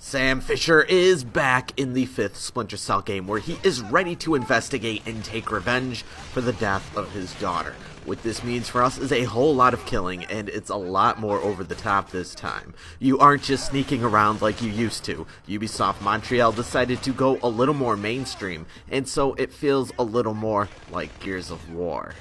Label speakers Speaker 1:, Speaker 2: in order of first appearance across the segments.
Speaker 1: Sam Fisher is back in the 5th Splinter Cell game, where he is ready to investigate and take revenge for the death of his daughter. What this means for us is a whole lot of killing, and it's a lot more over the top this time. You aren't just sneaking around like you used to. Ubisoft Montreal decided to go a little more mainstream, and so it feels a little more like Gears of War.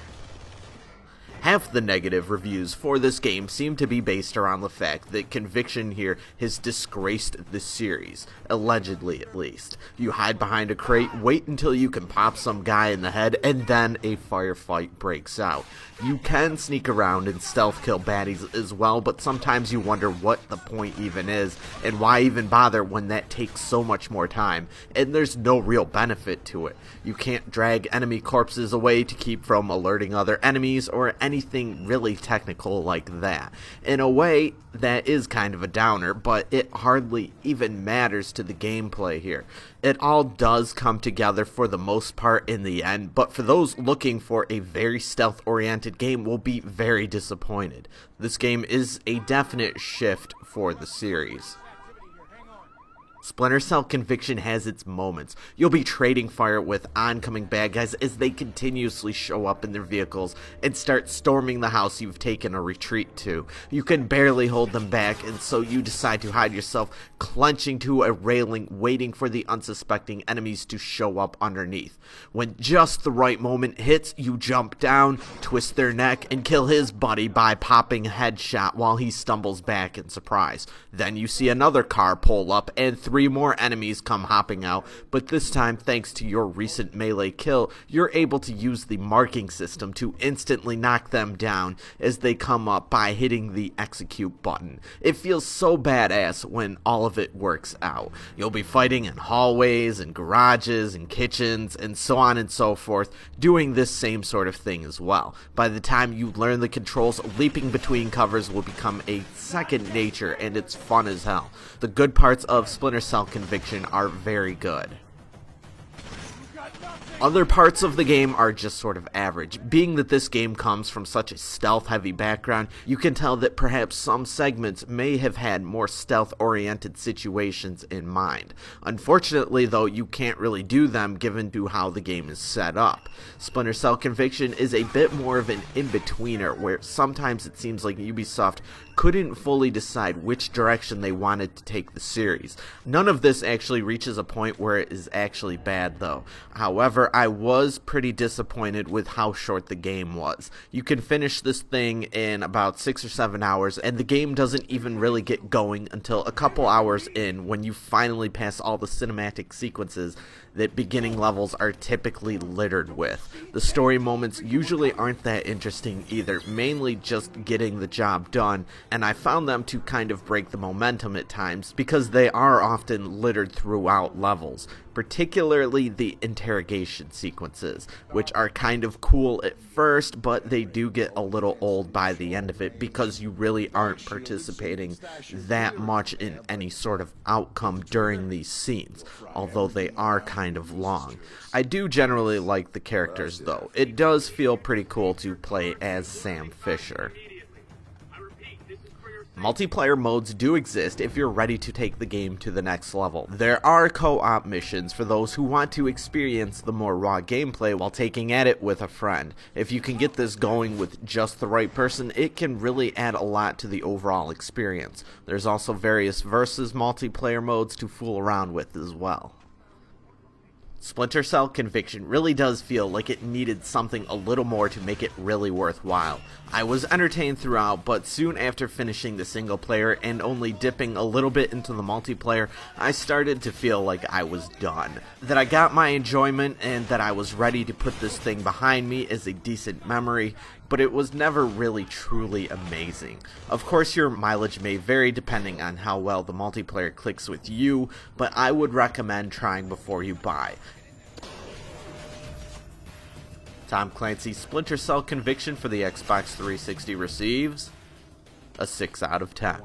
Speaker 1: Half the negative reviews for this game seem to be based around the fact that Conviction here has disgraced the series, allegedly at least. You hide behind a crate, wait until you can pop some guy in the head, and then a firefight breaks out. You can sneak around and stealth kill baddies as well, but sometimes you wonder what the point even is, and why even bother when that takes so much more time, and there's no real benefit to it. You can't drag enemy corpses away to keep from alerting other enemies, or anything really technical like that. In a way, that is kind of a downer, but it hardly even matters to the gameplay here. It all does come together for the most part in the end, but for those looking for a very stealth-oriented game will be very disappointed. This game is a definite shift for the series. Splinter Cell Conviction has its moments. You'll be trading fire with oncoming bad guys as they continuously show up in their vehicles and start storming the house you've taken a retreat to. You can barely hold them back, and so you decide to hide yourself, clenching to a railing, waiting for the unsuspecting enemies to show up underneath. When just the right moment hits, you jump down, twist their neck, and kill his buddy by popping a headshot while he stumbles back in surprise. Then you see another car pull up, and 3 more enemies come hopping out, but this time, thanks to your recent melee kill, you're able to use the marking system to instantly knock them down as they come up by hitting the execute button. It feels so badass when all of it works out. You'll be fighting in hallways and garages and kitchens and so on and so forth, doing this same sort of thing as well. By the time you learn the controls, leaping between covers will become a second nature, and it's fun as hell. The good parts of Splinter Cell Conviction are very good. Other parts of the game are just sort of average. Being that this game comes from such a stealth-heavy background, you can tell that perhaps some segments may have had more stealth-oriented situations in mind. Unfortunately, though, you can't really do them given to how the game is set up. Splinter Cell Conviction is a bit more of an in-betweener, where sometimes it seems like Ubisoft couldn't fully decide which direction they wanted to take the series. None of this actually reaches a point where it is actually bad, though. However, I was pretty disappointed with how short the game was. You can finish this thing in about 6 or 7 hours, and the game doesn't even really get going until a couple hours in, when you finally pass all the cinematic sequences that beginning levels are typically littered with. The story moments usually aren't that interesting either, mainly just getting the job done, and I found them to kind of break the momentum at times because they are often littered throughout levels, particularly the interrogation sequences, which are kind of cool at first, but they do get a little old by the end of it because you really aren't participating that much in any sort of outcome during these scenes, although they are kind of long. I do generally like the characters, though. It does feel pretty cool to play as Sam Fisher. Multiplayer modes do exist if you're ready to take the game to the next level. There are co-op missions for those who want to experience the more raw gameplay while taking at it with a friend. If you can get this going with just the right person, it can really add a lot to the overall experience. There's also various versus multiplayer modes to fool around with as well. Splinter Cell Conviction really does feel like it needed something a little more to make it really worthwhile. I was entertained throughout, but soon after finishing the single player and only dipping a little bit into the multiplayer, I started to feel like I was done. That I got my enjoyment and that I was ready to put this thing behind me as a decent memory, but it was never really truly amazing. Of course, your mileage may vary depending on how well the multiplayer clicks with you, but I would recommend trying before you buy. Tom Clancy's Splinter Cell Conviction for the Xbox 360 receives a 6 out of 10.